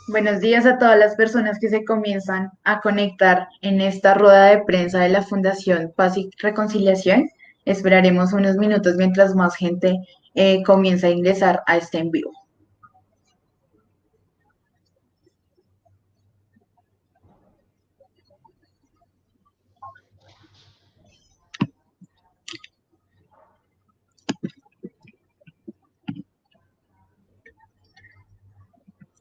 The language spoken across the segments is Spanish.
Buenos días a todas las personas que se comienzan a conectar en esta rueda de prensa de la Fundación Paz y Reconciliación. Esperaremos unos minutos mientras más gente comienza a ingresar a este en vivo.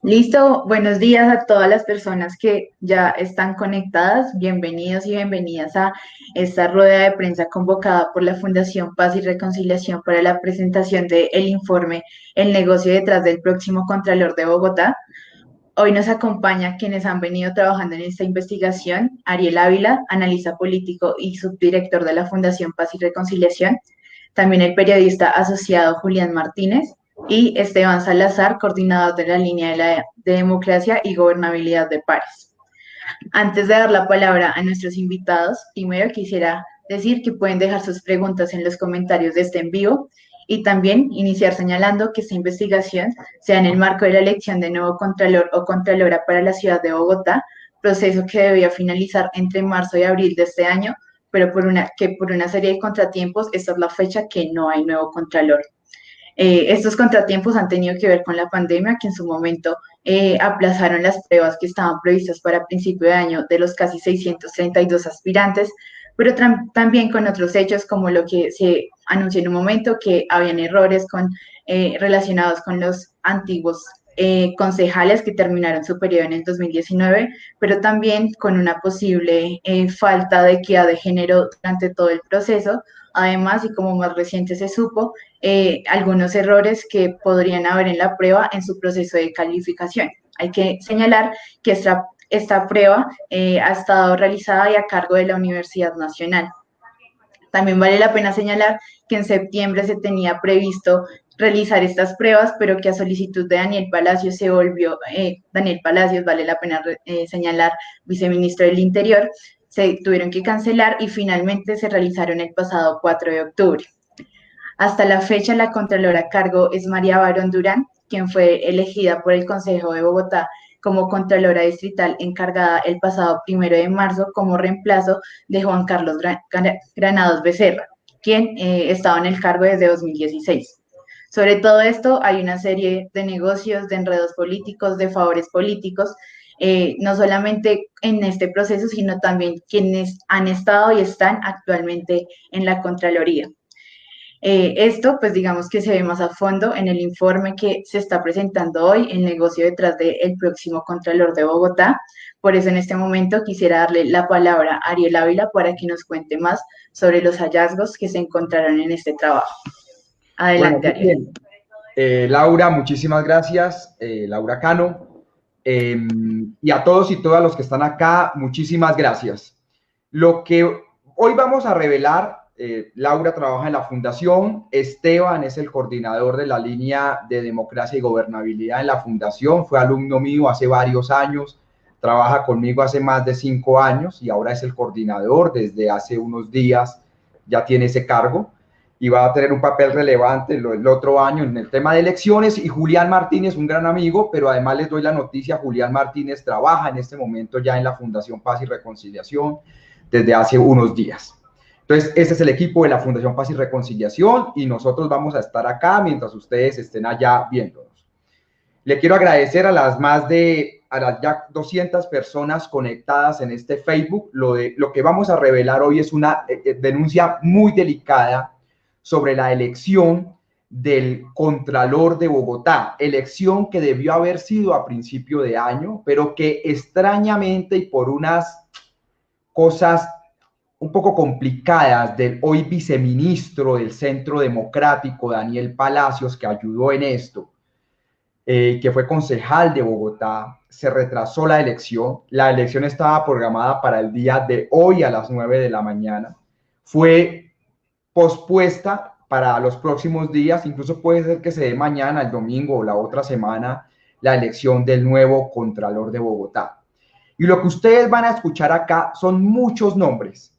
Listo, buenos días a todas las personas que ya están conectadas. Bienvenidos y bienvenidas a esta rueda de prensa convocada por la Fundación Paz y Reconciliación para la presentación del informe El negocio detrás del próximo Contralor de Bogotá. Hoy nos acompaña quienes han venido trabajando en esta investigación: Ariel Ávila, analista político y subdirector de la Fundación Paz y Reconciliación; también el periodista asociado Julián Martínez; y Esteban Salazar, coordinador de la línea de democracia y gobernabilidad de Pares. Antes de dar la palabra a nuestros invitados, primero quisiera decir que pueden dejar sus preguntas en los comentarios de este en vivo y también iniciar señalando que esta investigación sea en el marco de la elección de nuevo Contralor o Contralora para la ciudad de Bogotá, proceso que debía finalizar entre marzo y abril de este año, pero por una serie de contratiempos, esta es la fecha que no hay nuevo Contralor. Estos contratiempos han tenido que ver con la pandemia, que en su momento aplazaron las pruebas que estaban previstas para principio de año de los casi 632 aspirantes, pero también con otros hechos como lo que se anunció en un momento, que habían errores relacionados con los antiguos concejales que terminaron su periodo en el 2019, pero también con una posible falta de equidad de género durante todo el proceso. Además, y como más reciente se supo, algunos errores que podrían haber en la prueba en su proceso de calificación. Hay que señalar que esta prueba ha estado realizada y a cargo de la Universidad Nacional. También vale la pena señalar que en septiembre se tenía previsto realizar estas pruebas, pero que a solicitud de Daniel Palacios se volvió, Daniel Palacios, vale la pena señalar, viceministro del Interior, se tuvieron que cancelar y finalmente se realizaron el pasado 4 de octubre. Hasta la fecha, la Contralora a cargo es María Barón Durán, quien fue elegida por el Consejo de Bogotá como Contralora Distrital encargada el pasado 1 de marzo como reemplazo de Juan Carlos Granados Becerra, quien estaba en el cargo desde 2016. Sobre todo esto hay una serie de negocios, de enredos políticos, de favores políticos, no solamente en este proceso, sino también quienes han estado y están actualmente en la Contraloría. Esto, pues digamos que se ve más a fondo en el informe que se está presentando hoy, el negocio detrás del próximo Contralor de Bogotá. Por eso en este momento quisiera darle la palabra a Ariel Ávila para que nos cuente más sobre los hallazgos que se encontraron en este trabajo. Bueno, Adelante, muy Ariel. bien. Laura, muchísimas gracias. Laura Cano. Y a todos y todas los que están acá, muchísimas gracias. Lo que hoy vamos a revelar, Laura trabaja en la fundación, Esteban es el coordinador de la línea de democracia y gobernabilidad en la fundación, fue alumno mío hace varios años, trabaja conmigo hace más de 5 años y ahora es el coordinador desde hace unos días, ya tiene ese cargo y va a tener un papel relevante el otro año en el tema de elecciones. Y Julián Martínez, un gran amigo, pero además les doy la noticia, Julián Martínez trabaja en este momento ya en la Fundación Paz y Reconciliación desde hace unos días. Entonces, este es el equipo de la Fundación Paz y Reconciliación y nosotros vamos a estar acá mientras ustedes estén allá viéndonos. Le quiero agradecer a las ya 200 personas conectadas en este Facebook. Lo que vamos a revelar hoy es una denuncia muy delicada sobre la elección del Contralor de Bogotá, elección que debió haber sido a principio de año, pero que extrañamente y por unas cosas un poco complicadas del hoy viceministro del Centro Democrático, Daniel Palacios, que ayudó en esto, que fue concejal de Bogotá, se retrasó la elección. La elección estaba programada para el día de hoy a las 9 de la mañana. Fue pospuesta para los próximos días, incluso puede ser que se dé mañana, el domingo o la otra semana, la elección del nuevo Contralor de Bogotá. Y lo que ustedes van a escuchar acá son muchos nombres,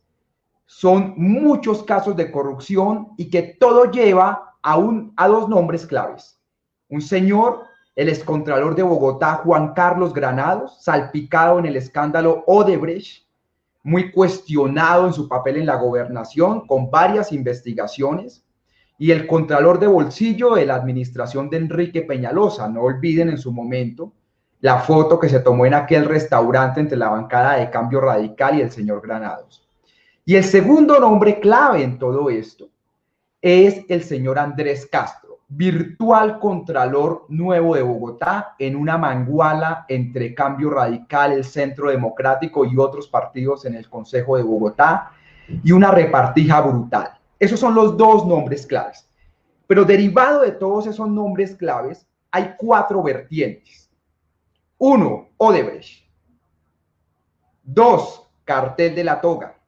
son muchos casos de corrupción y que todo lleva a dos nombres claves. Un señor el excontralor de Bogotá, Juan Carlos Granados, salpicado en el escándalo Odebrecht, muy cuestionado en su papel en la gobernación, con varias investigaciones, y el contralor de bolsillo de la administración de Enrique Peñalosa. No olviden en su momento la foto que se tomó en aquel restaurante entre la bancada de Cambio Radical y el señor Granados. Y el segundo nombre clave en todo esto es el señor Andrés Castro, virtual contralor nuevo de Bogotá, en una manguala entre Cambio Radical, el Centro Democrático y otros partidos en el Consejo de Bogotá, y una repartija brutal. Esos son los dos nombres claves. Pero derivado de todos esos nombres claves, hay 4 vertientes. 1, Odebrecht. 2, Cartel de la Toga.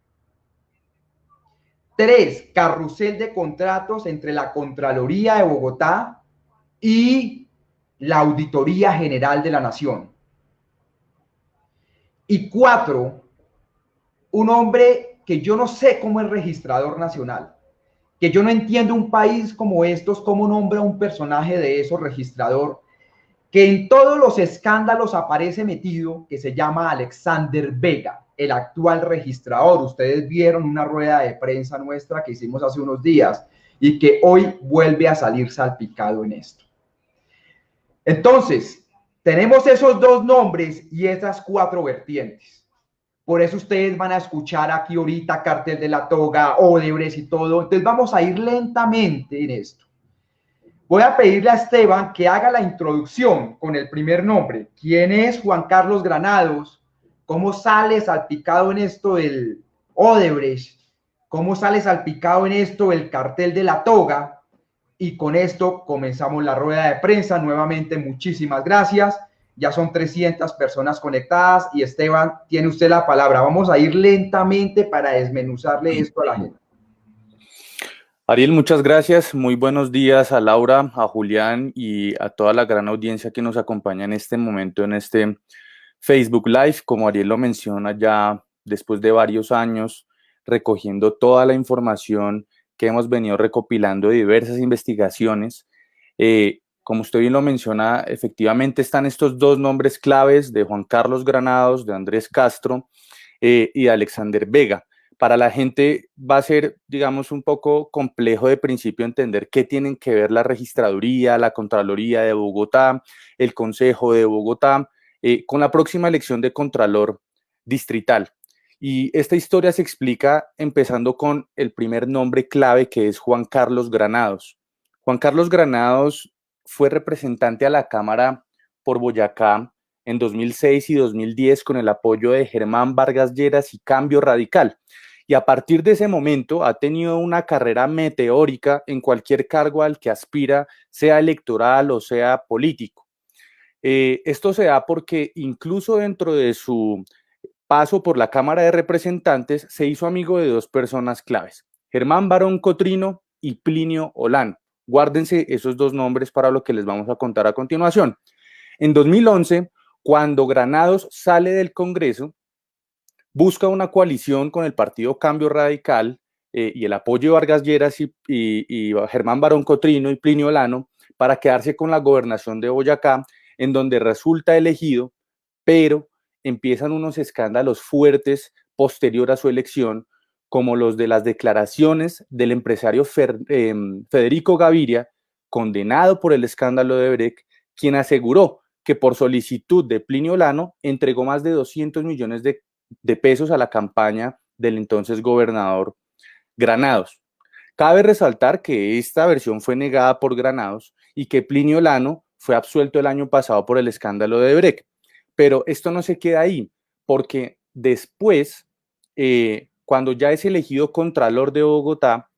3, carrusel de contratos entre la Contraloría de Bogotá y la Auditoría General de la Nación. Y 4, un hombre que yo no sé cómo es registrador nacional, que yo no entiendo un país como estos, cómo nombra un personaje de esos registrador, que en todos los escándalos aparece metido, que se llama Alexander Vega, el actual registrador. Ustedes vieron una rueda de prensa nuestra que hicimos hace unos días y que hoy vuelve a salir salpicado en esto. Entonces, tenemos esos 2 nombres y esas 4 vertientes. Por eso ustedes van a escuchar aquí ahorita Cartel de la Toga, Odebrecht y todo. Entonces vamos a ir lentamente en esto. Voy a pedirle a Esteban que haga la introducción con el primer nombre. ¿Quién es Juan Carlos Granados? ¿Cómo sale salpicado en esto del Odebrecht? ¿Cómo sale salpicado en esto el Cartel de la Toga? Y con esto comenzamos la rueda de prensa. Nuevamente, muchísimas gracias. Ya son 300 personas conectadas y Esteban, tiene usted la palabra. Vamos a ir lentamente para desmenuzarle esto a la gente. Ariel, muchas gracias. Muy buenos días a Laura, a Julián y a toda la gran audiencia que nos acompaña en este momento en este Facebook Live. Como Ariel lo menciona, ya después de varios años recogiendo toda la información que hemos venido recopilando de diversas investigaciones. Como usted bien lo menciona, efectivamente están estos 2 nombres claves de Juan Carlos Granados, de Andrés Castro y de Alexander Vega. Para la gente va a ser, digamos, un poco complejo de principio entender qué tienen que ver la registraduría, la Contraloría de Bogotá, el Consejo de Bogotá, con la próxima elección de Contralor distrital. Y esta historia se explica empezando con el primer nombre clave, que es Juan Carlos Granados. Juan Carlos Granados fue representante a la Cámara por Boyacá en 2006 y 2010 con el apoyo de Germán Vargas Lleras y Cambio Radical. Y a partir de ese momento ha tenido una carrera meteórica en cualquier cargo al que aspira, sea electoral o sea político. Esto se da porque incluso dentro de su paso por la Cámara de Representantes se hizo amigo de 2 personas claves, Germán Barón Cotrino y Plinio Olano. Guárdense esos 2 nombres para lo que les vamos a contar a continuación. En 2011, cuando Granados sale del Congreso, busca una coalición con el Partido Cambio Radical y el apoyo de Vargas Lleras y Germán Barón Cotrino y Plinio Olano para quedarse con la gobernación de Boyacá, en donde resulta elegido, pero empiezan unos escándalos fuertes posterior a su elección, como los de las declaraciones del empresario Federico Gaviria, condenado por el escándalo de Brecht, quien aseguró que por solicitud de Plinio Olano entregó más de 200 millones de pesos a la campaña del entonces gobernador Granados. Cabe resaltar que esta versión fue negada por Granados y que Plinio Olano fue absuelto el año pasado por el escándalo de Brecht. Pero esto no se queda ahí, porque después, cuando ya es elegido Contralor de Bogotá,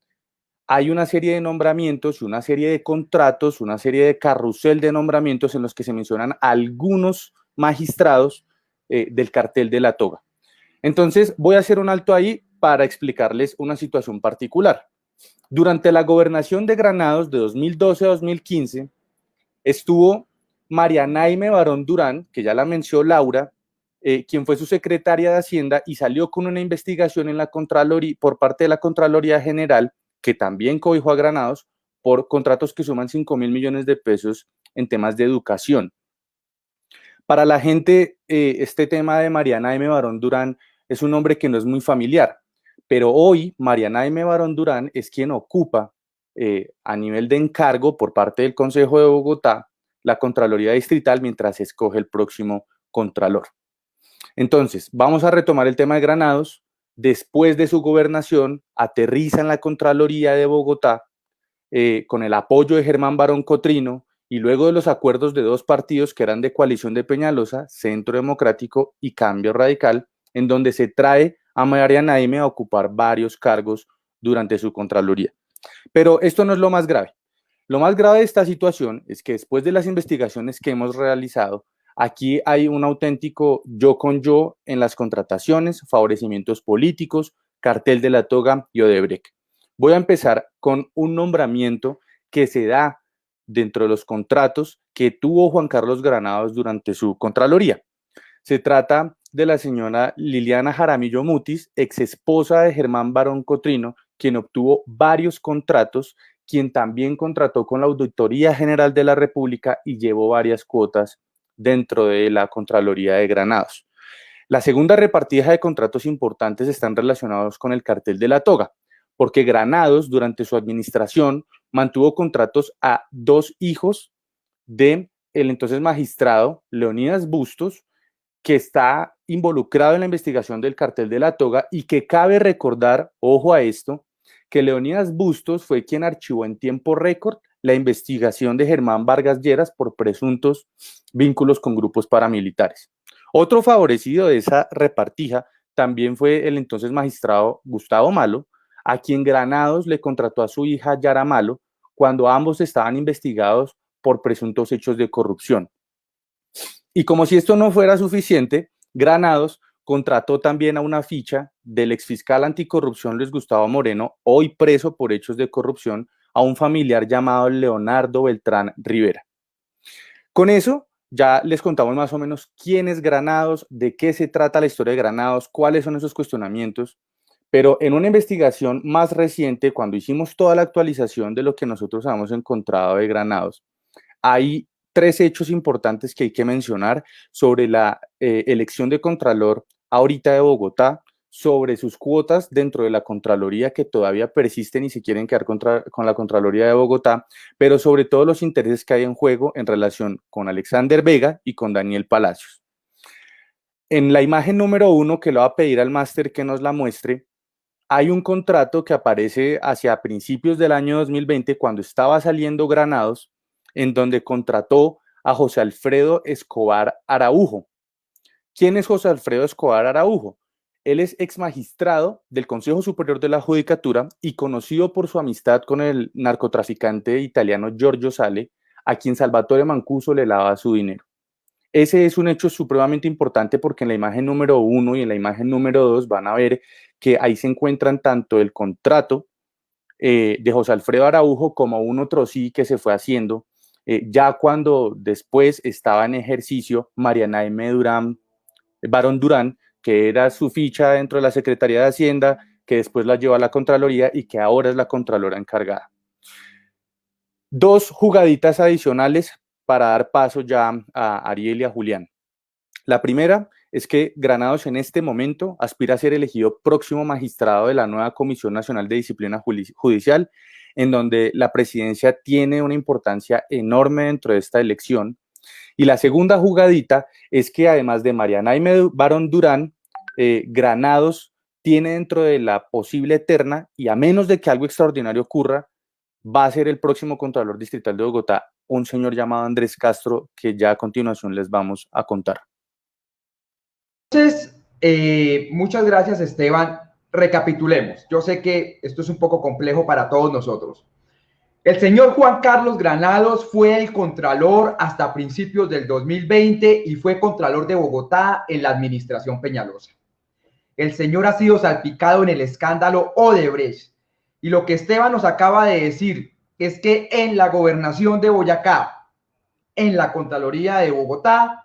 hay una serie de nombramientos y una serie de contratos, una serie de carrusel de nombramientos en los que se mencionan algunos magistrados del Cartel de la Toga. Entonces, voy a hacer un alto ahí para explicarles una situación particular. Durante la gobernación de Granados de 2012 a 2015, estuvo María Naime Barón Durán, que ya la mencionó Laura, quien fue su secretaria de Hacienda y salió con una investigación en la Contraloría, por parte de la Contraloría General, que también cobijó a Granados por contratos que suman 5.000 millones de pesos en temas de educación. Para la gente, este tema de Mariana M. Barón Durán es un nombre que no es muy familiar, pero hoy Mariana M. Barón Durán es quien ocupa a nivel de encargo por parte del Consejo de Bogotá la Contraloría Distrital mientras se escoge el próximo Contralor. Entonces, vamos a retomar el tema de Granados. Después de su gobernación, aterriza en la Contraloría de Bogotá con el apoyo de Germán Barón Cotrino y luego de los acuerdos de dos partidos que eran de coalición de Peñalosa, Centro Democrático y Cambio Radical, en donde se trae a Mariana M. a ocupar varios cargos durante su Contraloría. Pero esto no es lo más grave. Lo más grave de esta situación es que después de las investigaciones que hemos realizado, aquí hay un auténtico yo con yo en las contrataciones, favorecimientos políticos, cartel de la toga y Odebrecht. Voy a empezar con un nombramiento que se da dentro de los contratos que tuvo Juan Carlos Granados durante su Contraloría. Se trata de la señora Liliana Jaramillo Mutis, ex esposa de Germán Barón Cotrino, quien obtuvo varios contratos, quien también contrató con la Auditoría General de la República y llevó varias cuotas dentro de la Contraloría de Granados. La segunda repartija de contratos importantes están relacionados con el cartel de la toga, porque Granados, durante su administración, mantuvo contratos a dos hijos del entonces magistrado Leonidas Bustos, que está involucrado en la investigación del cartel de la toga y que cabe recordar, ojo a esto, que Leonidas Bustos fue quien archivó en tiempo récord la investigación de Germán Vargas Lleras por presuntos vínculos con grupos paramilitares. Otro favorecido de esa repartija también fue el entonces magistrado Gustavo Malo, a quien Granados le contrató a su hija Yara Malo cuando ambos estaban investigados por presuntos hechos de corrupción. Y como si esto no fuera suficiente, Granados contrató también a una ficha del exfiscal anticorrupción Luis Gustavo Moreno, hoy preso por hechos de corrupción, a un familiar llamado Leonardo Beltrán Rivera. Con eso ya les contamos más o menos quién es Granados, de qué se trata la historia de Granados, cuáles son esos cuestionamientos, pero en una investigación más reciente, cuando hicimos toda la actualización de lo que nosotros hemos encontrado de Granados, hay tres hechos importantes que hay que mencionar sobre la elección de Contralor ahorita de Bogotá, sobre sus cuotas dentro de la Contraloría que todavía persisten y se quieren quedar con la Contraloría de Bogotá, pero sobre todo los intereses que hay en juego en relación con Alexander Vega y con Daniel Palacios. En la imagen número 1, que le voy a pedir al máster que nos la muestre, hay un contrato que aparece hacia principios del año 2020, cuando estaba saliendo Granados, en donde contrató a José Alfredo Escobar Araujo. ¿Quién es José Alfredo Escobar Araujo? Él es ex magistrado del Consejo Superior de la Judicatura y conocido por su amistad con el narcotraficante italiano Giorgio Sale, a quien Salvatore Mancuso le lavaba su dinero. Ese es un hecho supremamente importante porque en la imagen número 1 y en la imagen número 2 van a ver que ahí se encuentran tanto el contrato de José Alfredo Araujo como un otro sí que se fue haciendo ya cuando después estaba en ejercicio Mariana M. Barón Durán, que era su ficha dentro de la Secretaría de Hacienda, que después la llevó a la Contraloría y que ahora es la Contralora encargada. Dos jugaditas adicionales para dar paso ya a Ariel y a Julián. La primera es que Granados en este momento aspira a ser elegido próximo magistrado de la nueva Comisión Nacional de Disciplina Judicial, en donde la presidencia tiene una importancia enorme dentro de esta elección. Y la segunda jugadita es que además de Mariana M. Barón Durán, Granados tiene dentro de la posible terna, y a menos de que algo extraordinario ocurra, va a ser el próximo Contralor Distrital de Bogotá, un señor llamado Andrés Castro, que ya a continuación les vamos a contar. Entonces, muchas gracias, Esteban. Recapitulemos. Yo sé que esto es un poco complejo para todos nosotros. El señor Juan Carlos Granados fue el Contralor hasta principios del 2020 y fue Contralor de Bogotá en la administración Peñalosa. El señor ha sido salpicado en el escándalo Odebrecht. Y lo que Esteban nos acaba de decir es que en la gobernación de Boyacá, en la Contraloría de Bogotá,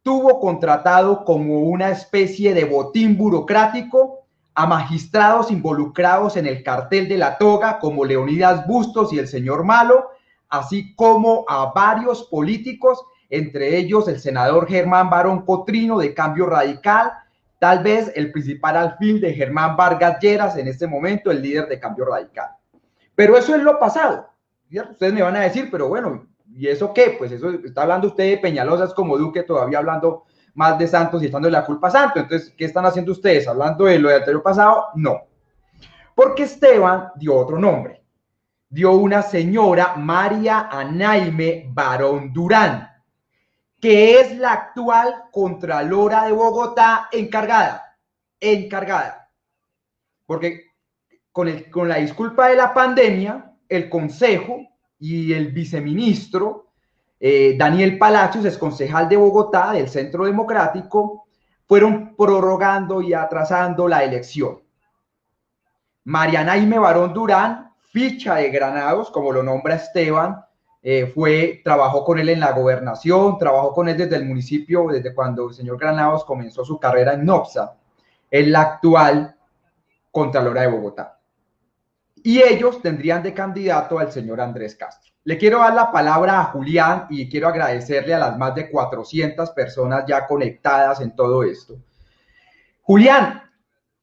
tuvo contratado como una especie de botín burocrático a magistrados involucrados en el cartel de la toga, como Leonidas Bustos y el señor Malo, así como a varios políticos, entre ellos el senador Germán Barón Cotrino de Cambio Radical, tal vez el principal alfil de Germán Vargas Lleras en este momento, el líder de Cambio Radical. Pero eso es lo pasado. Ustedes me van a decir, pero bueno, ¿y eso qué? Pues eso está hablando usted de Peñalosa, es como Duque todavía hablando más de Santos y echándole la culpa a Santos. Entonces, ¿qué están haciendo ustedes? ¿Hablando de lo del anterior pasado? No. Porque Esteban dio otro nombre. Dio una señora María Anaime Barón Durán, que es la actual Contralora de Bogotá encargada. Porque con la disculpa de la pandemia, el Consejo y el viceministro Daniel Palacios, es concejal de Bogotá, del Centro Democrático, fueron prorrogando y atrasando la elección. Mariana Aime Barón Durán, ficha de Granados, como lo nombra Esteban, trabajó con él en la gobernación, trabajó con él desde el municipio, desde cuando el señor Granados comenzó su carrera en NOPSA, es la actual Contralora de Bogotá. Y ellos tendrían de candidato al señor Andrés Castro. Le quiero dar la palabra a Julián y quiero agradecerle a las más de 400 personas ya conectadas en todo esto. Julián,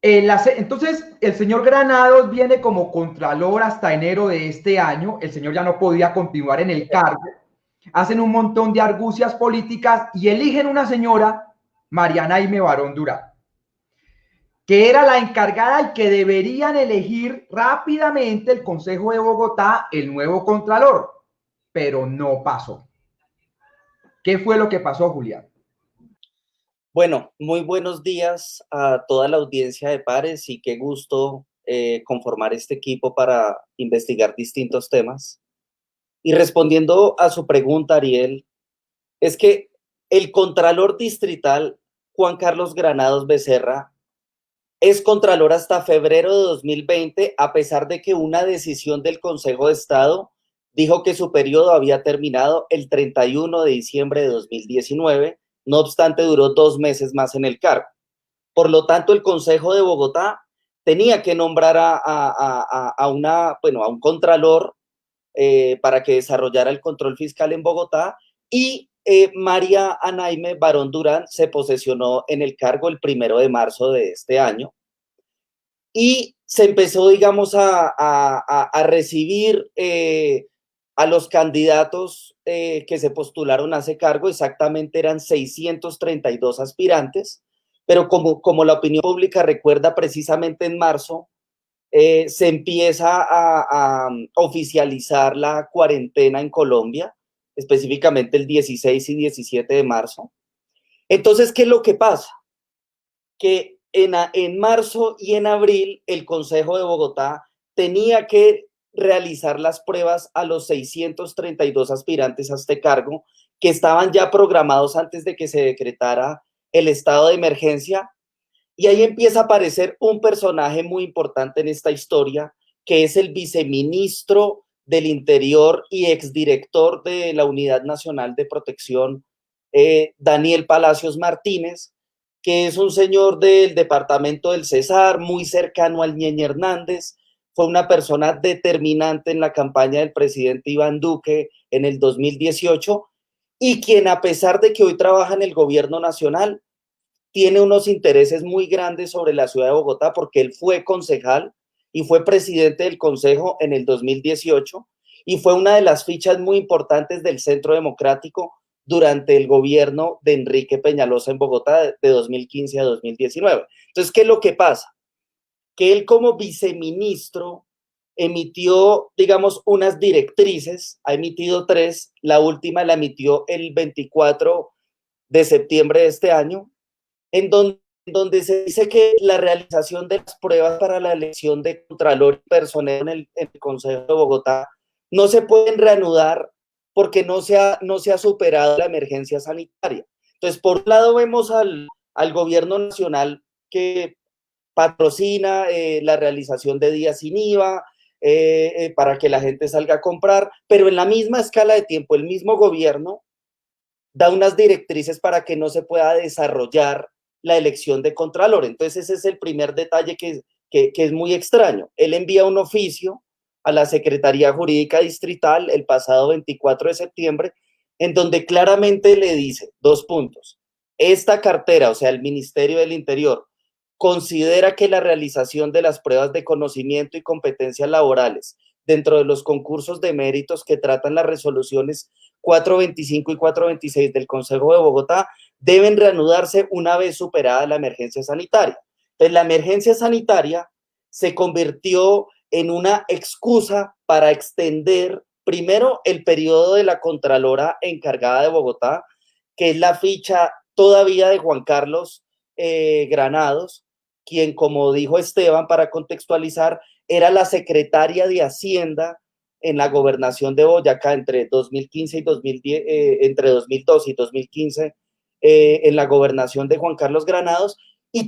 entonces el señor Granados viene como contralor hasta enero de este año. El señor ya no podía continuar en el cargo. Hacen un montón de argucias políticas y eligen una señora, Mariana Aime Barón Durán, que era la encargada y que deberían elegir rápidamente el Consejo de Bogotá, el nuevo contralor, pero no pasó. ¿Qué fue lo que pasó, Julián? Bueno, muy buenos días a toda la audiencia de Pares y qué gusto conformar este equipo para investigar distintos temas. Y respondiendo a su pregunta, Ariel, es que el Contralor Distrital, Juan Carlos Granados Becerra, es Contralor hasta febrero de 2020, a pesar de que una decisión del Consejo de Estado dijo que su periodo había terminado el 31 de diciembre de 2019, no obstante duró 2 meses más en el cargo. Por lo tanto, el Consejo de Bogotá tenía que nombrar a un contralor para que desarrollara el control fiscal en Bogotá y María Anaime Barón Durán se posesionó en el cargo el 1 de marzo de este año y se empezó, digamos, a recibir a los candidatos que se postularon a ese cargo. Exactamente eran 632 aspirantes, pero como la opinión pública recuerda, precisamente en marzo se empieza a oficializar la cuarentena en Colombia, específicamente el 16 y 17 de marzo. Entonces, ¿qué es lo que pasa? Que en marzo y en abril el Consejo de Bogotá tenía que realizar las pruebas a los 632 aspirantes a este cargo que estaban ya programados antes de que se decretara el estado de emergencia. Y ahí empieza a aparecer un personaje muy importante en esta historia, que es el viceministro del Interior y exdirector de la Unidad Nacional de Protección, Daniel Palacios Martínez, que es un señor del departamento del Cesar, muy cercano al Ñeñe Hernández. Fue una persona determinante en la campaña del presidente Iván Duque en el 2018 y quien, a pesar de que hoy trabaja en el gobierno nacional, tiene unos intereses muy grandes sobre la ciudad de Bogotá porque él fue concejal y fue presidente del consejo en el 2018 y fue una de las fichas muy importantes del Centro Democrático durante el gobierno de Enrique Peñalosa en Bogotá de 2015 a 2019. Entonces, ¿qué es lo que pasa? Que él como viceministro emitió, digamos, unas directrices, ha emitido 3, la última la emitió el 24 de septiembre de este año, en donde se dice que la realización de las pruebas para la elección de contralor y personero en el Consejo de Bogotá no se pueden reanudar porque no se ha superado la emergencia sanitaria. Entonces, por un lado vemos al gobierno nacional que patrocina la realización de días sin IVA para que la gente salga a comprar, pero en la misma escala de tiempo, el mismo gobierno da unas directrices para que no se pueda desarrollar la elección de contralor. Entonces ese es el primer detalle que es muy extraño. Él envía un oficio a la Secretaría Jurídica Distrital el pasado 24 de septiembre, en donde claramente le dice, 2 puntos, esta cartera, o sea, el Ministerio del Interior, considera que la realización de las pruebas de conocimiento y competencias laborales dentro de los concursos de méritos que tratan las resoluciones 425 y 426 del Consejo de Bogotá deben reanudarse una vez superada la emergencia sanitaria. Entonces, la emergencia sanitaria se convirtió en una excusa para extender primero el periodo de la Contralora encargada de Bogotá, que es la ficha todavía de Juan Carlos Granados, quien, como dijo Esteban, para contextualizar, era la secretaria de Hacienda en la gobernación de Boyacá entre 2015 y 2010, entre 2012 y 2015, en la gobernación de Juan Carlos Granados.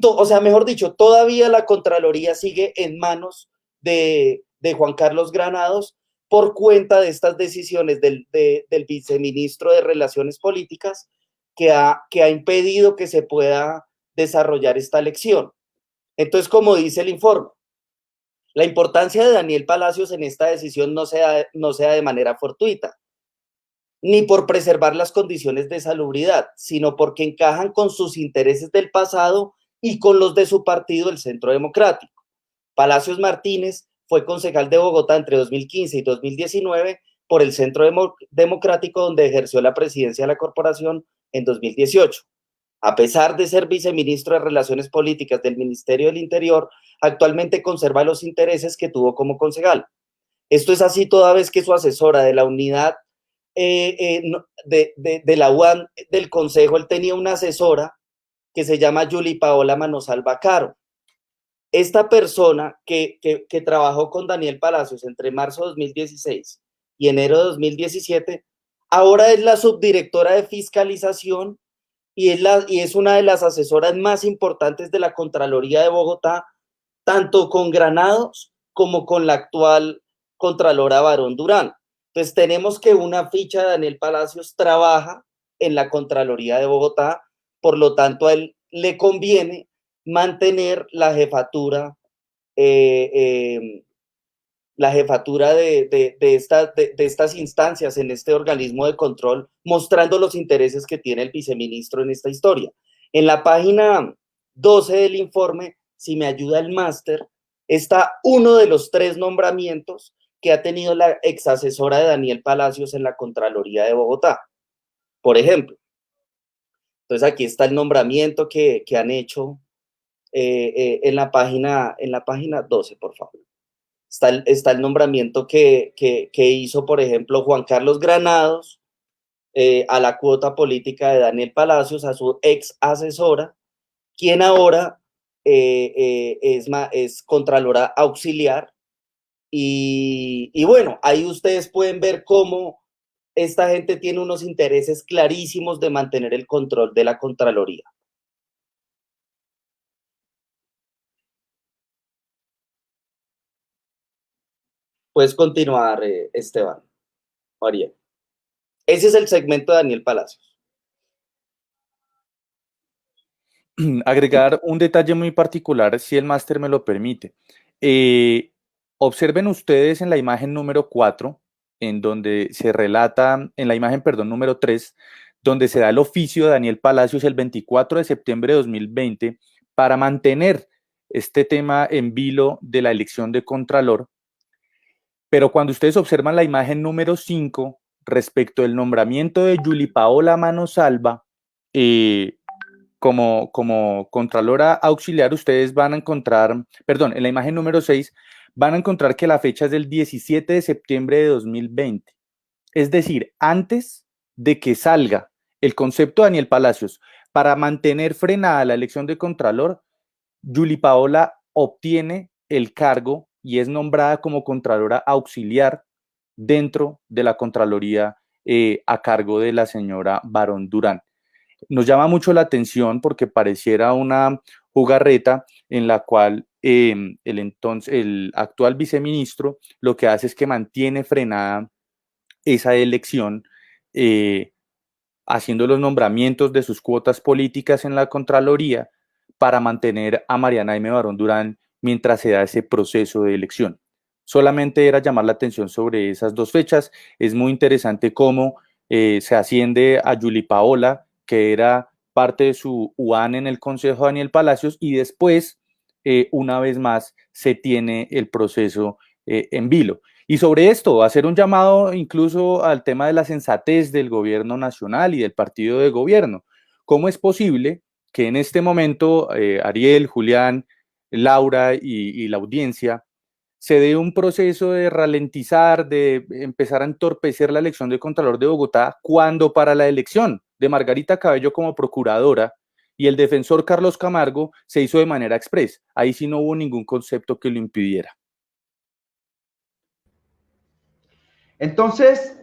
O sea, mejor dicho, todavía la Contraloría sigue en manos de Juan Carlos Granados por cuenta de estas decisiones del viceministro de Relaciones Políticas que ha impedido que se pueda desarrollar esta elección. Entonces, como dice el informe, la importancia de Daniel Palacios en esta decisión no sea de manera fortuita, ni por preservar las condiciones de salubridad, sino porque encajan con sus intereses del pasado y con los de su partido, el Centro Democrático. Palacios Martínez fue concejal de Bogotá entre 2015 y 2019 por el Centro Democrático, donde ejerció la presidencia de la corporación en 2018. A pesar de ser viceministro de Relaciones Políticas del Ministerio del Interior, actualmente conserva los intereses que tuvo como concejal. Esto es así toda vez que su asesora de la unidad de la UAN del Consejo, él tenía una asesora que se llama Yuli Paola Manosalva Caro. Esta persona que trabajó con Daniel Palacios entre marzo de 2016 y enero de 2017, ahora es la subdirectora de fiscalización y es una de las asesoras más importantes de la Contraloría de Bogotá, tanto con Granados como con la actual Contralora Barón Durán. Entonces tenemos que una ficha de Daniel Palacios trabaja en la Contraloría de Bogotá, por lo tanto a él le conviene mantener la jefatura de estas instancias en este organismo de control, mostrando los intereses que tiene el viceministro en esta historia. En la página 12 del informe, si me ayuda el máster, está uno de los 3 nombramientos que ha tenido la exasesora de Daniel Palacios en la Contraloría de Bogotá. Por ejemplo, entonces aquí está el nombramiento que han hecho en la página 12, por favor. Está el nombramiento que hizo, por ejemplo, Juan Carlos Granados a la cuota política de Daniel Palacios, a su ex asesora, quien ahora es Contralora Auxiliar. Y bueno, ahí ustedes pueden ver cómo esta gente tiene unos intereses clarísimos de mantener el control de la Contraloría. Puedes continuar, Esteban. Ariel. Ese es el segmento de Daniel Palacios. Agregar un detalle muy particular, si el máster me lo permite. Observen ustedes en la imagen número 4, en donde se relata, en la imagen, perdón, número 3, donde se da el oficio de Daniel Palacios el 24 de septiembre de 2020 para mantener este tema en vilo de la elección de Contralor. Pero cuando ustedes observan la imagen número 5, respecto del nombramiento de Yuli Paola Manosalva, como Contralora Auxiliar, ustedes van a encontrar, perdón, en la imagen número 6, van a encontrar que la fecha es del 17 de septiembre de 2020. Es decir, antes de que salga el concepto de Daniel Palacios para mantener frenada la elección de Contralor, Yuli Paola obtiene el cargo y es nombrada como Contralora Auxiliar dentro de la Contraloría a cargo de la señora Barón Durán. Nos llama mucho la atención porque pareciera una jugarreta en la cual el actual viceministro lo que hace es que mantiene frenada esa elección, haciendo los nombramientos de sus cuotas políticas en la Contraloría para mantener a Mariana M. Barón Durán mientras se da ese proceso de elección. Solamente era llamar la atención sobre esas dos fechas. Es muy interesante cómo se asciende a Yuli Paola, que era parte de su UAN en el Consejo Daniel Palacios, y después, una vez más, se tiene el proceso en vilo. Y sobre esto, hacer un llamado incluso al tema de la sensatez del gobierno nacional y del partido de gobierno. ¿Cómo es posible que en este momento Ariel, Julián, Laura y la audiencia se dé un proceso de ralentizar, de empezar a entorpecer la elección del Contralor de Bogotá, cuando para la elección de Margarita Cabello como procuradora y el defensor Carlos Camargo se hizo de manera express? Ahí sí no hubo ningún concepto que lo impidiera. Entonces,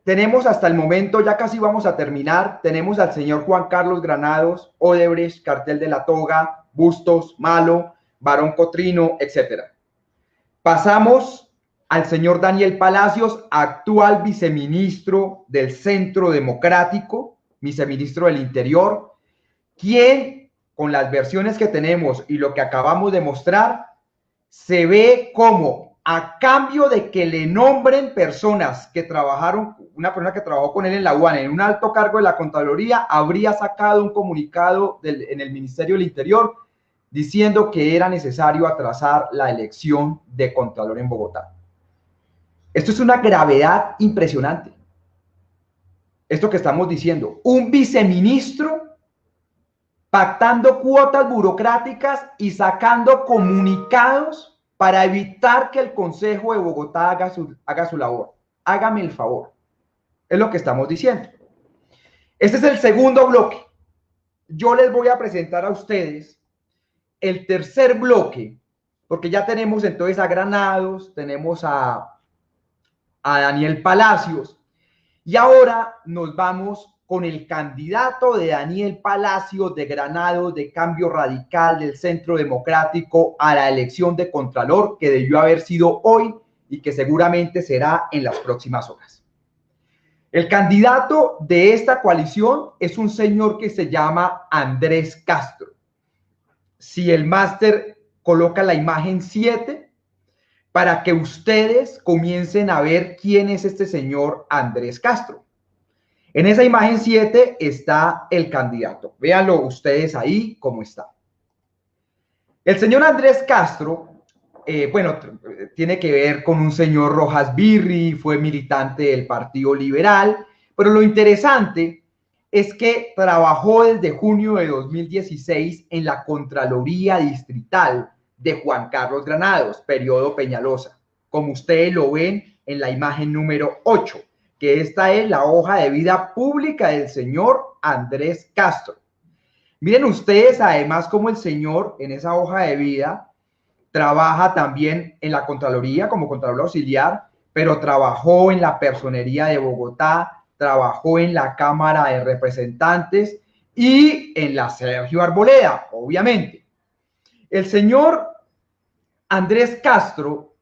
tenemos hasta el momento, ya casi vamos a terminar, tenemos al señor Juan Carlos Granados, Odebrecht, Cartel de la Toga, Bustos, Malo, Barón Cotrino, etcétera. Pasamos al señor Daniel Palacios, actual viceministro del Centro Democrático, viceministro del Interior, quien, con las versiones que tenemos y lo que acabamos de mostrar, se ve como, a cambio de que le nombren personas que trabajaron, una persona que trabajó con él en la UAN, en un alto cargo de la Contraloría, habría sacado un comunicado en el Ministerio del Interior diciendo que era necesario atrasar la elección de Contralor en Bogotá. Esto es una gravedad impresionante. Esto que estamos diciendo, un viceministro pactando cuotas burocráticas y sacando comunicados para evitar que el Consejo de Bogotá haga su labor. Hágame el favor. Es lo que estamos diciendo. Este es el segundo bloque. Yo les voy a presentar a ustedes el tercer bloque, porque ya tenemos entonces a Granados, tenemos a Daniel Palacios, y ahora nos vamos con el candidato de Daniel Palacios de Granados, de Cambio Radical del Centro Democrático, a la elección de Contralor, que debió haber sido hoy y que seguramente será en las próximas horas. El candidato de esta coalición es un señor que se llama Andrés Castro. Si el máster coloca la imagen 7, para que ustedes comiencen a ver quién es este señor Andrés Castro. En esa imagen 7 está el candidato. Véanlo ustedes ahí cómo está. El señor Andrés Castro, bueno, tiene que ver con un señor Rojas Birri, fue militante del Partido Liberal, pero lo interesante es que trabajó desde junio de 2016 en la Contraloría Distrital de Juan Carlos Granados, periodo Peñalosa, como ustedes lo ven en la imagen número 8, que esta es la hoja de vida pública del señor Andrés Castro. Miren ustedes además cómo el señor en esa hoja de vida trabaja también en la Contraloría como Contralor Auxiliar, pero trabajó en la Personería de Bogotá, trabajó en la Cámara de Representantes y en la Sergio Arboleda, obviamente. El señor Andrés Castro,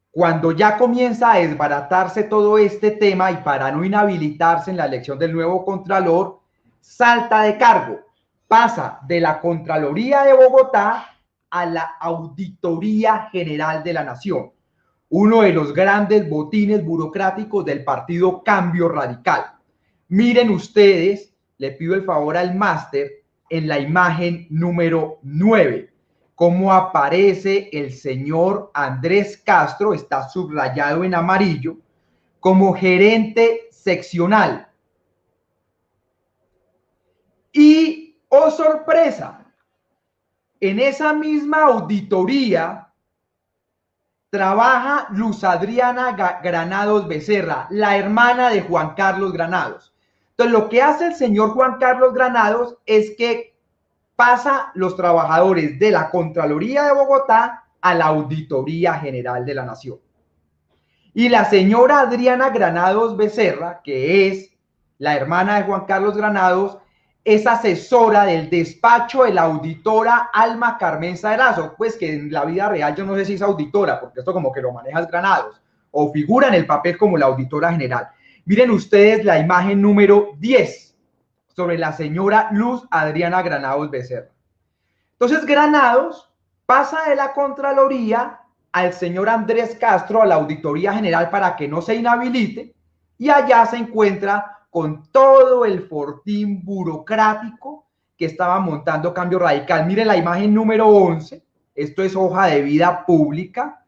cuando ya comienza a desbaratarse todo este tema y para no inhabilitarse en la elección del nuevo Contralor, salta de cargo, pasa de la Contraloría de Bogotá a la Auditoría General de la Nación, uno de los grandes botines burocráticos del partido Cambio Radical. Miren ustedes, le pido el favor al máster, en la imagen número 9, cómo aparece el señor Andrés Castro, está subrayado en amarillo, como gerente seccional. Y, oh sorpresa, en esa misma auditoría trabaja Luz Adriana Granados Becerra, la hermana de Juan Carlos Granados. Entonces, lo que hace el señor Juan Carlos Granados es que pasa los trabajadores de la Contraloría de Bogotá a la Auditoría General de la Nación. Y la señora Adriana Granados Becerra, que es la hermana de Juan Carlos Granados, es asesora del despacho de la auditora Alma Carmen Saerazo, pues que en la vida real yo no sé si es auditora, porque esto como que lo manejas Granados, o figura en el papel como la auditora general. Miren ustedes la imagen número 10 sobre la señora Luz Adriana Granados Becerra. Entonces Granados pasa de la Contraloría al señor Andrés Castro a la Auditoría General para que no se inhabilite, y allá se encuentra con todo el fortín burocrático que estaba montando Cambio Radical. Miren la imagen número 11, esto es hoja de vida pública,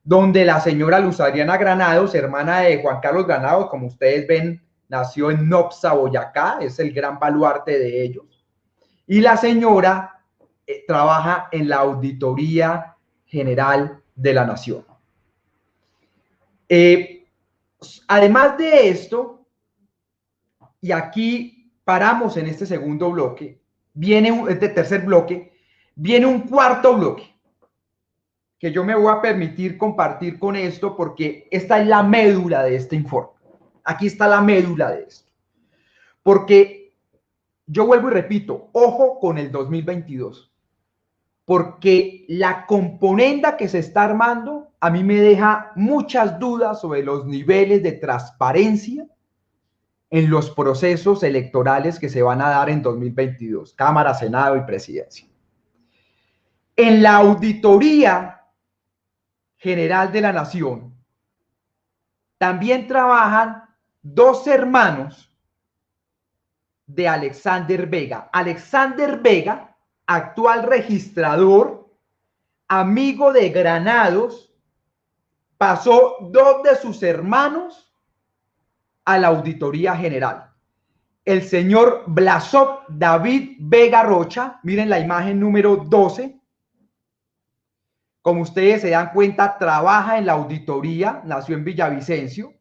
donde la señora Luz Adriana Granados, hermana de Juan Carlos Granados, como ustedes ven, nació en Nopsa, Boyacá, es el gran baluarte de ellos, y la señora trabaja en la Auditoría General de la Nación. Además de esto, y aquí paramos en este segundo bloque, viene este tercer bloque, viene un cuarto bloque que yo me voy a permitir compartir con esto porque esta es la médula de este informe. Aquí está la médula de esto. Porque yo vuelvo y repito, ojo con el 2022. Porque la componenda que se está armando a mí me deja muchas dudas sobre los niveles de transparencia en los procesos electorales que se van a dar en 2022, Cámara, Senado y Presidencia. En la Auditoría General de la Nación también trabajan dos hermanos de Alexander Vega. Alexander Vega, actual registrador, amigo de Granados, pasó dos de sus hermanos a la Auditoría General. El señor Blasov David Vega Rocha, miren la imagen número 12. Como ustedes se dan cuenta, trabaja en la auditoría, nació en Villavicencio.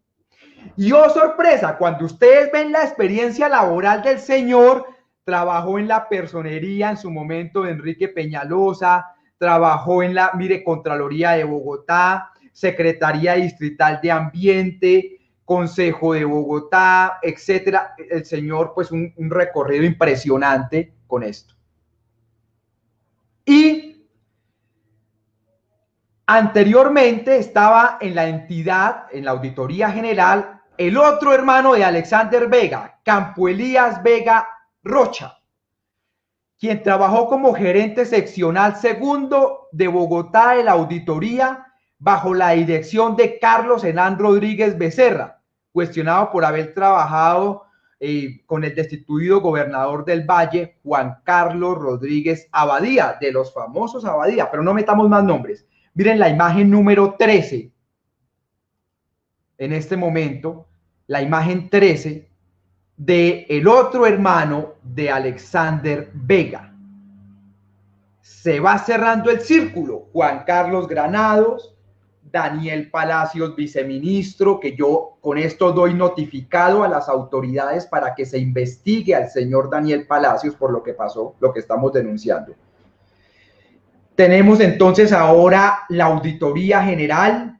Y oh sorpresa, cuando ustedes ven la experiencia laboral del señor, trabajó en la personería en su momento de Enrique Peñalosa, trabajó en la, mire, Contraloría de Bogotá, Secretaría Distrital de Ambiente, Consejo de Bogotá, etcétera. El señor, pues, un recorrido impresionante con esto. Y anteriormente estaba en la entidad, en la Auditoría General, el otro hermano de Alexander Vega, Campo Elías Vega Rocha, quien trabajó como gerente seccional segundo de Bogotá de la auditoría bajo la dirección de Carlos Hernán Rodríguez Becerra, cuestionado por haber trabajado con el destituido gobernador del Valle, Juan Carlos Rodríguez Abadía, de los famosos Abadía, pero no metamos más nombres. Miren la imagen número 13. En este momento, la imagen 13 de el otro hermano de Alexander Vega. Se va cerrando el círculo. Juan Carlos Granados, Daniel Palacios, viceministro, que yo con esto doy notificado a las autoridades para que se investigue al señor Daniel Palacios por lo que pasó, lo que estamos denunciando. Tenemos entonces ahora la Auditoría General,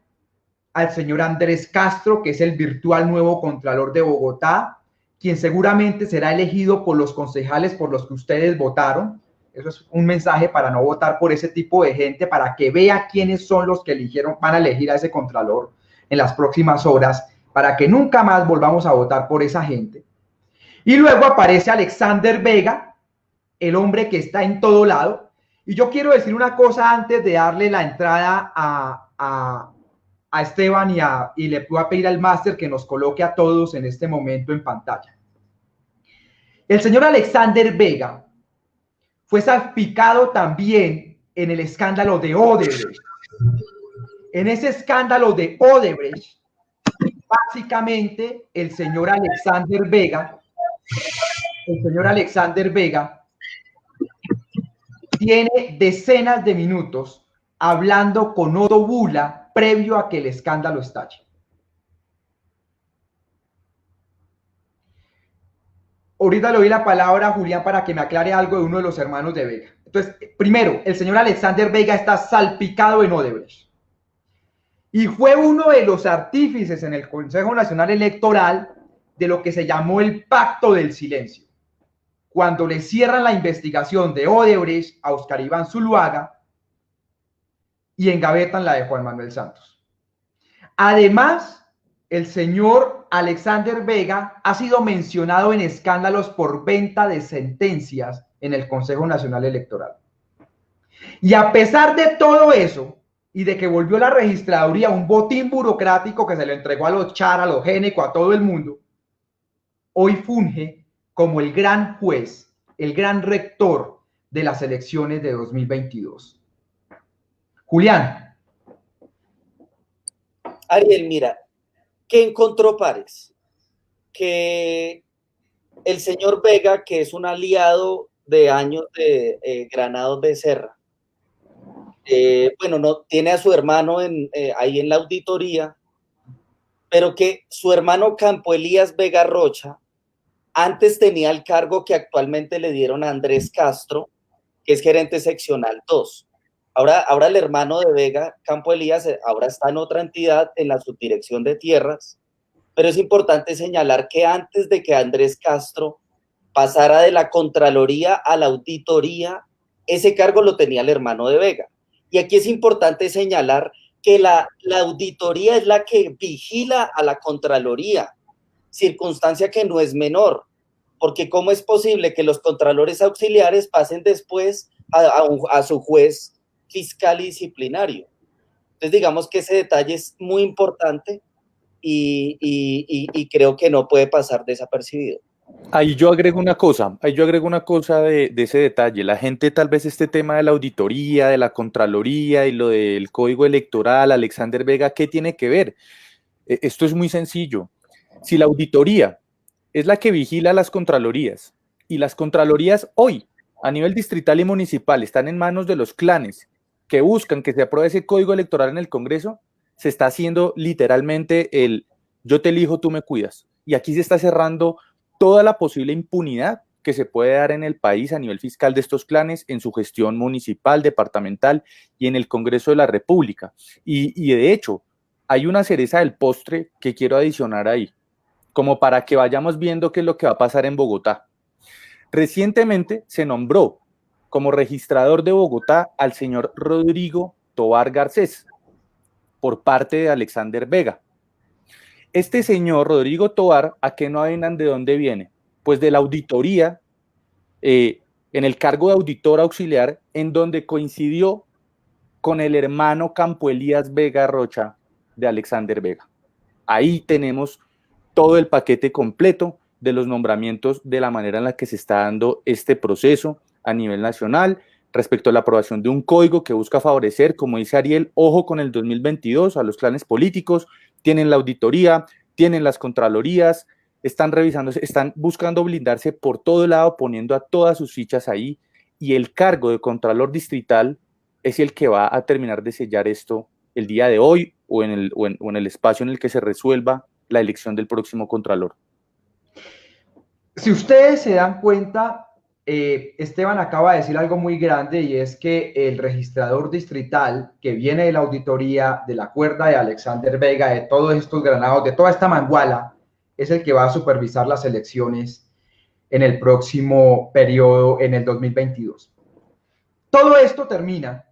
al señor Andrés Castro, que es el virtual nuevo Contralor de Bogotá, quien seguramente será elegido por los concejales por los que ustedes votaron. Eso es un mensaje para no votar por ese tipo de gente, para que vea quiénes son los que eligieron, van a elegir a ese Contralor en las próximas horas, para que nunca más volvamos a votar por esa gente. Y luego aparece Alexander Vega, el hombre que está en todo lado. Y yo quiero decir una cosa antes de darle la entrada a Esteban y le voy a pedir al máster que nos coloque a todos en este momento en pantalla. El señor Alexander Vega fue salpicado también en el escándalo de Odebrecht. En ese escándalo de Odebrecht, básicamente el señor Alexander Vega tiene decenas de minutos hablando con Otto Bula previo a que el escándalo estalle. Ahorita le doy la palabra a Julián para que me aclare algo de uno de los hermanos de Vega. Entonces, primero, el señor Alexander Vega está salpicado en Odebrecht. Y fue uno de los artífices en el Consejo Nacional Electoral de lo que se llamó el Pacto del Silencio. Cuando le cierran la investigación de Odebrecht a Oscar Iván Zuluaga y engavetan la de Juan Manuel Santos. Además, el señor Alexander Vega ha sido mencionado en escándalos por venta de sentencias en el Consejo Nacional Electoral. Y a pesar de todo eso, y de que volvió la registraduría un botín burocrático que se le entregó a los Char, a los Géneco, a todo el mundo, hoy funge como el gran juez, el gran rector de las elecciones de 2022. Julián. Ariel, mira, ¿qué encontró Páez? Que el señor Vega, que es un aliado de años de Granados Becerra, bueno, no tiene a su hermano ahí en la auditoría, pero que su hermano Campo Elías Vega Rocha antes tenía el cargo que actualmente le dieron a Andrés Castro, que es gerente seccional 2. Ahora el hermano de Vega, Campo Elías, ahora está en otra entidad, en la subdirección de tierras, pero es importante señalar que antes de que Andrés Castro pasara de la Contraloría a la auditoría, ese cargo lo tenía el hermano de Vega. Y aquí es importante señalar que la auditoría es la que vigila a la Contraloría, circunstancia que no es menor, porque ¿cómo es posible que los contralores auxiliares pasen después a su juez fiscal y disciplinario? Entonces digamos que ese detalle es muy importante y creo que no puede pasar desapercibido. Ahí yo agrego una cosa de ese detalle. La gente tal vez este tema de la auditoría, de la Contraloría y lo del Código Electoral, Alexander Vega, ¿qué tiene que ver? Esto es muy sencillo. Si la auditoría es la que vigila las Contralorías y las Contralorías hoy a nivel distrital y municipal están en manos de los clanes que buscan que se apruebe ese Código Electoral en el Congreso, se está haciendo literalmente el yo te elijo, tú me cuidas. Y aquí se está cerrando toda la posible impunidad que se puede dar en el país a nivel fiscal de estos clanes en su gestión municipal, departamental y en el Congreso de la República. Y de hecho, hay una cereza del postre que quiero adicionar ahí, como para que vayamos viendo qué es lo que va a pasar en Bogotá. Recientemente se nombró como registrador de Bogotá al señor Rodrigo Tovar Garcés por parte de Alexander Vega. Este señor Rodrigo Tovar, ¿a qué no adivinan de dónde viene? Pues de la auditoría, en el cargo de auditor auxiliar, en donde coincidió con el hermano Campo Elías Vega Rocha de Alexander Vega. Ahí tenemos todo el paquete completo de los nombramientos, de la manera en la que se está dando este proceso a nivel nacional respecto a la aprobación de un código que busca favorecer, como dice Ariel, ojo con el 2022, a los clanes políticos. Tienen la auditoría, tienen las contralorías, están revisando, están buscando blindarse por todo lado, poniendo a todas sus fichas ahí, y el cargo de contralor distrital es el que va a terminar de sellar esto el día de hoy o en el espacio en el que se resuelva la elección del próximo contralor. Si ustedes se dan cuenta, Esteban acaba de decir algo muy grande, y es que el registrador distrital que viene de la auditoría, de la cuerda de Alexander Vega, de todos estos granados, de toda esta manguala, es el que va a supervisar las elecciones en el próximo periodo, en el 2022. Todo esto termina,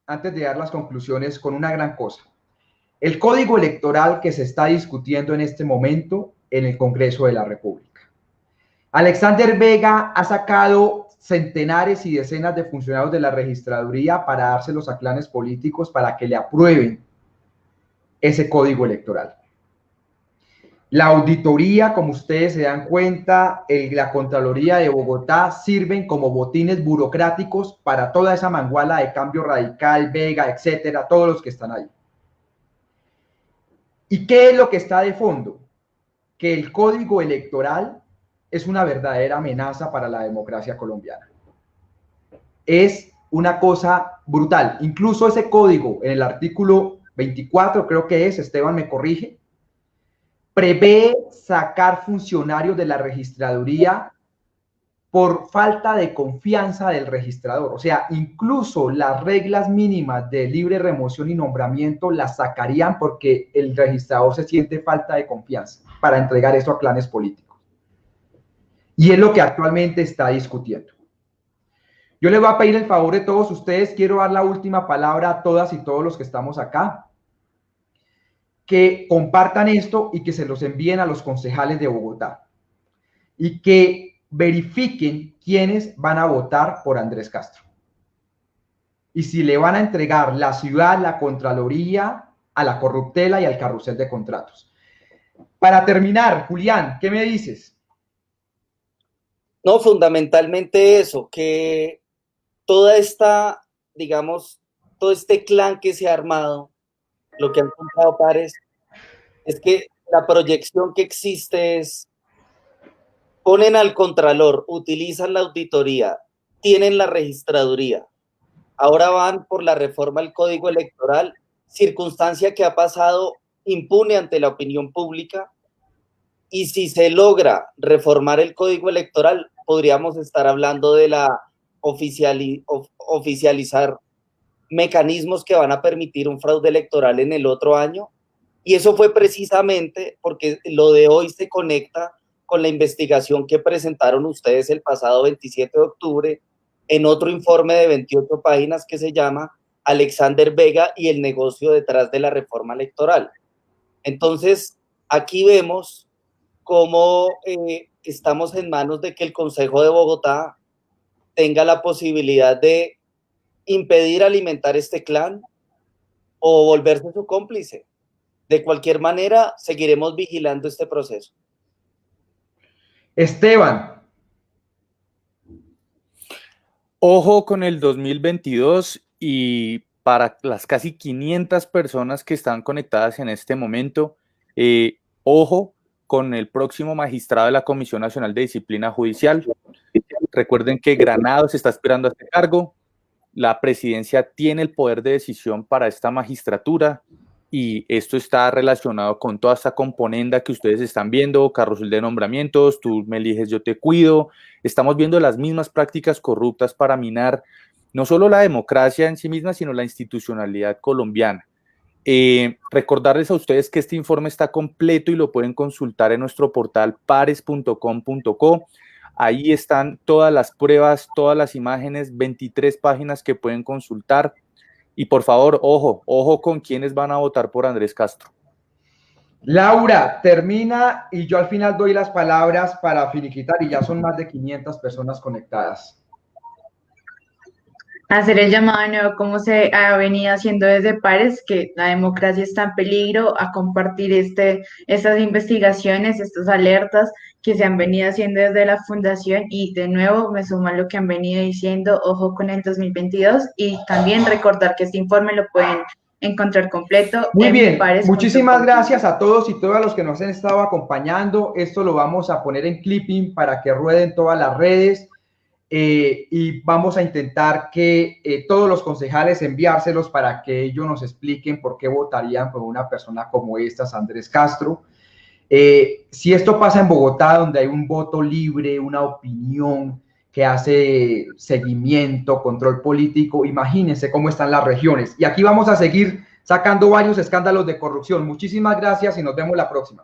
antes de dar las conclusiones, con una gran cosa. El código electoral que se está discutiendo en este momento en el Congreso de la República. Alexander Vega ha sacado centenares y decenas de funcionarios de la registraduría para dárselos a clanes políticos para que le aprueben ese código electoral. La auditoría, como ustedes se dan cuenta, la Contraloría de Bogotá sirven como botines burocráticos para toda esa manguala de Cambio Radical, Vega, etcétera, todos los que están ahí. ¿Y qué es lo que está de fondo? Que el código electoral es una verdadera amenaza para la democracia colombiana. Es una cosa brutal. Incluso ese código, en el artículo 24, creo que es, Esteban me corrige, prevé sacar funcionarios de la registraduría por falta de confianza del registrador. O sea, incluso las reglas mínimas de libre remoción y nombramiento las sacarían porque el registrador se siente falta de confianza para entregar eso a clanes políticos. Y es lo que actualmente está discutiendo. Yo les voy a pedir el favor de todos ustedes, quiero dar la última palabra a todas y todos los que estamos acá, que compartan esto y que se los envíen a los concejales de Bogotá y que verifiquen quiénes van a votar por Andrés Castro. y si le van a entregar la ciudad, la Contraloría, a la corruptela y al carrusel de contratos. Para terminar, Julián, ¿qué me dices? No, fundamentalmente eso, que toda esta, digamos, todo este clan que se ha armado, lo que han contado pares, es que la proyección que existe es, ponen al contralor, utilizan la auditoría, tienen la registraduría, ahora van por la reforma al Código Electoral, circunstancia que ha pasado impune ante la opinión pública, y si se logra reformar el Código Electoral, podríamos estar hablando de la oficializar mecanismos que van a permitir un fraude electoral en el otro año, y eso fue precisamente porque lo de hoy se conecta con la investigación que presentaron ustedes el pasado 27 de octubre en otro informe de 28 páginas que se llama Alexander Vega y el negocio detrás de la reforma electoral. Entonces, aquí vemos cómo estamos en manos de que el Consejo de Bogotá tenga la posibilidad de impedir alimentar este clan o volverse su cómplice. De cualquier manera, seguiremos vigilando este proceso. Esteban. Ojo con el 2022 y para las casi 500 personas que están conectadas en este momento, ojo con el próximo magistrado de la Comisión Nacional de Disciplina Judicial. Recuerden que Granados está esperando a este cargo. La presidencia tiene el poder de decisión para esta magistratura y esto está relacionado con toda esta componenda que ustedes están viendo, carrusel de nombramientos, tú me eliges, yo te cuido. Estamos viendo las mismas prácticas corruptas para minar no solo la democracia en sí misma, sino la institucionalidad colombiana. Recordarles a ustedes que este informe está completo y lo pueden consultar en nuestro portal pares.com.co. Ahí están todas las pruebas, todas las imágenes, 23 páginas que pueden consultar. Y por favor, ojo con quienes van a votar por Andrés Castro. Laura, termina y yo al final doy las palabras para finiquitar y ya son más de 500 personas conectadas. Hacer el llamado de nuevo, como se ha venido haciendo desde Pares, que la democracia está en peligro, a compartir estas investigaciones, estas alertas que se han venido haciendo desde la fundación, y de nuevo me sumo a lo que han venido diciendo, ojo con el 2022, y también recordar que este informe lo pueden encontrar completo. Muy bien, Pares. muchísimas gracias a todos y todas los que nos han estado acompañando. Esto lo vamos a poner en clipping para que rueden todas las redes. Y vamos a intentar que todos los concejales enviárselos para que ellos nos expliquen por qué votarían por una persona como esta, Andrés Castro. Si esto pasa en Bogotá, donde hay un voto libre, una opinión que hace seguimiento, control político, imagínense cómo están las regiones. Y aquí vamos a seguir sacando varios escándalos de corrupción. Muchísimas gracias y nos vemos la próxima.